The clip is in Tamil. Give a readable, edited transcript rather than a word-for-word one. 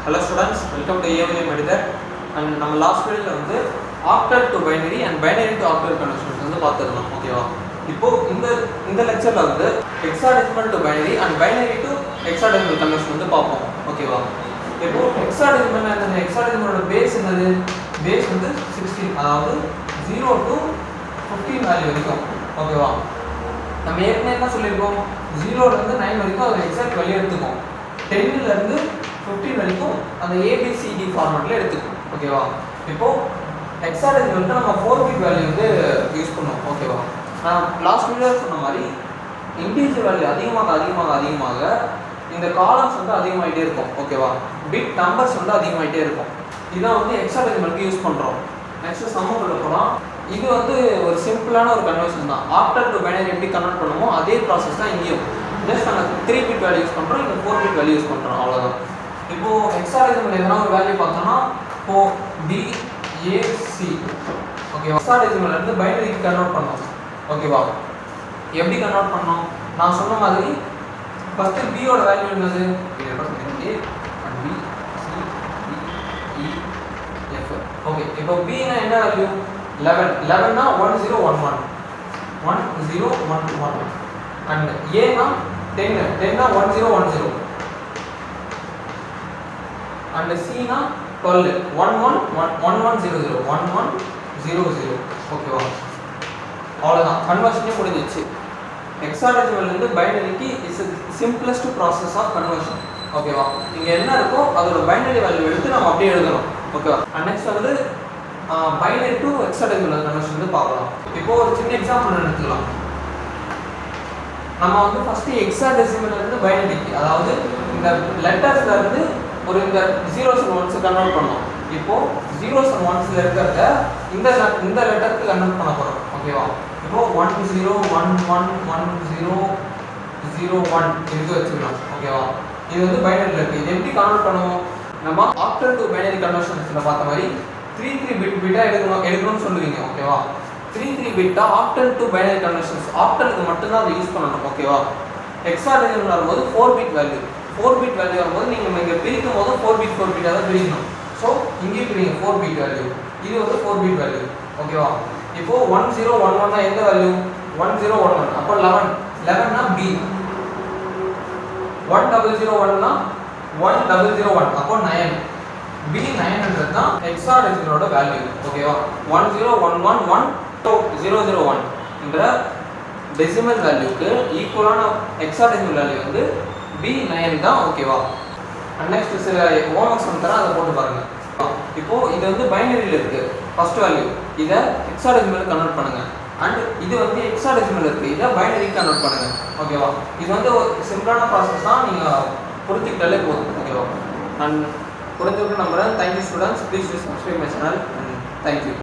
Hello students, welcome to AMM Editor. And நம்ம லாஸ்ட் வீடியோல வந்து octal to binary and binary to octal conversions வந்து பார்த்துருந்தோம். ஓகேவா? இப்போ இந்த லெக்சர்ல வந்து hexadecimal to binary and binary to hexadecimal conversion வந்து பார்ப்போம். ஓகேவா? இப்போ ஹெக்ஸாடெசிமல் அந்த ஹெக்ஸாடெசிமலோட பேஸ் என்னது? பேஸ் வந்து 16, அதாவது 0 to 15 வேல்யூ வரைக்கும். ஓகேவா? நம்ம ஏற்கனவே என்ன சொல்லியிருக்கோம், 0 ல இருந்து 9 வரைக்கும் அது எக்ஸாக்ட் வேல்யூ எடுத்துக்கும். 10 ல இருந்து 15 வரைக்கும் அந்த ABCD ஃபார்மட்ல எடுத்துக்கும். ஓகேவா? இப்போ ஹெக்ஸாடெசிமல்க்கு நம்ம 4 பிட் வேல்யூ வந்து யூஸ் பண்ணுவோம். ஓகேவா? நான் லாஸ்ட் வீடியோ சொன்ன மாதிரி இன்டிஜர் வேல்யூ அதிகமாக இந்த காலம்ஸ் வந்து அதிகமாகிட்டே இருக்கும். ஓகேவா? பிட் நம்பர்ஸ் வந்து அதிகமாகிட்டே இருக்கும். இதான் வந்து ஹெக்ஸாடெசிமல்க்கு யூஸ் பண்ணுறோம். நெக்ஸ்ட் சம்முக்குள்ள போகலாம். இது வந்து ஒரு சிம்பிளான ஒரு கன்வர்ஷன் தான். ஆக்டல் டு பைனரி எப்படி கன்வெர்ட் பண்ணுமோ அதே ப்ராசஸ் தான் இங்கேயும். ஜஸ்ட் நாங்கள் 3 பிட் வேல்யூ யூஸ் பண்ணுறோம், இங்கே 4 பிட் வேல்யூ யூஸ் பண்ணுறோம், அவ்வளோதான். இப்போது ஹெக்ஸாடெசிமல் எதனா ஒரு வேல்யூ பார்த்தோம்னா இப்போ BAC. ஓகே, ஹெக்ஸாடெசிமல் இருந்து பைனரிக்கு கன்வெர்ட் பண்ணோம். ஓகேவா? எப்படி கன்வெர்ட் பண்ணோம்? நான் சொன்ன மாதிரி ஃபஸ்ட்டு பியோட வேல்யூ என்னது? ஓகே, இப்போ B னா என்ன வேல்யூ? 11 னா 1011 அண்ட் A னா 10 னா 1010 அண்ட் C னா 12 1100. ஓகேவா? அவ்வளோதான், கன்வர்ஷனே முடிஞ்சிச்சு. ஹெக்ஸாடெசிமல் இருந்து பைனரிக்கு is simplest process of conversion. ஓகேவா? இங்கே என்ன இருக்கோ அதோட பைனரி வேல்யூ எடுத்து நம்ம அப்படியே எழுதணும். ஓகேவா? அண்ட் நெக்ஸ்ட் வந்து பைனரி டு ஹெக்ஸாடெசிமல் கன்வர்ஷன் வந்து பார்க்கலாம். இப்போ ஒரு சின்ன எக்ஸாம்பிள் எடுத்துக்கலாம். நம்ம வந்து ஃபர்ஸ்ட் ஹெக்ஸாடெசிமல் இருந்து பைனரிக்கு, அதாவது இந்த லெட்டர்ஸ்ல இருந்து ஒரு இந்த 0s and 1s கன்வெர்ட் பண்ணோம். இப்போ 0s and 1s இருக்கிறத இந்த லெட்டருக்கு கன்வெர்ட் பண்ண போறோம். ஓகேவா? இப்போ 10110001 இது வச்சுக்கலாம். ஓகேவா? இது வந்து பைனரியில் இருக்கு. இது எப்படி கன்வெர்ட் பண்ணுவோம்? நம்ம ஆக்டல் டு பைனரி கன்வர்ஷன்ஸ்ல பார்த்த மாதிரி 3 பிட்டா எடுக்கணும்னு சொல்லுவீங்க. ஓகேவா? 3 பிட்டா ஆக்டல் டு பைனரி கன்வர்ஷன்ஸ் ஆக்டலுக்கு மட்டும்தான் அதை யூஸ் பண்ணணும். ஓகேவா? ஹெக்ஸாடெசிமல் வரும்போது 4 பிட் வேல்யூ வரும்போது நீங்கள் இங்கே பிரிக்கும் போது 4 பிட்டாக தான் பிரிக்கணும். ஸோ இங்கேயும் பிரிங்க 4 பிட் வேல்யூ, இது வந்து 4 பிட் வேல்யூ. ஓகேவா? இப்போ 1011 எந்த வேல்யூ? 1011. அப்போ 11னா B. 1001னா 1001, அப்போ 9. B900 தான் ஹெக்ஸாடெசிமலோட வேல்யூ. ஓகேவா? 10111001 என்ற டெசிமல் வேல்யூக்கு ஈக்குவலான ஹெக்ஸாடெசிமல் வேல்யூ வந்து B9 தான். ஓகேவா? அண்ட் நெக்ஸ்ட் சில ஹோம்ஒர்க்ஸ் வந்து தரேன், அதை போட்டு பாருங்க. இப்போ இது வந்து பைனரியில் இருக்கு ஃபர்ஸ்ட் வேல்யூ, இதை ஹெக்ஸாடெசிமல் கன்வெர்ட் பண்ணுங்க. அண்ட் இது வந்து ஹெக்ஸாடெசிமல் இருக்கு, இதை பைனரி கன்வெர்ட் பண்ணுங்க. ஓகேவா? இது வந்து ஒரு சிம்பிளான ப்ராசஸ் தான், நீங்கள் புரிஞ்சுக்கிட்டாலே போதும். ஓகேவா? அண்ட் புரிஞ்சுக்கிட்டு நம்புறேன். Thank you students, please subscribe my channel. Thank you.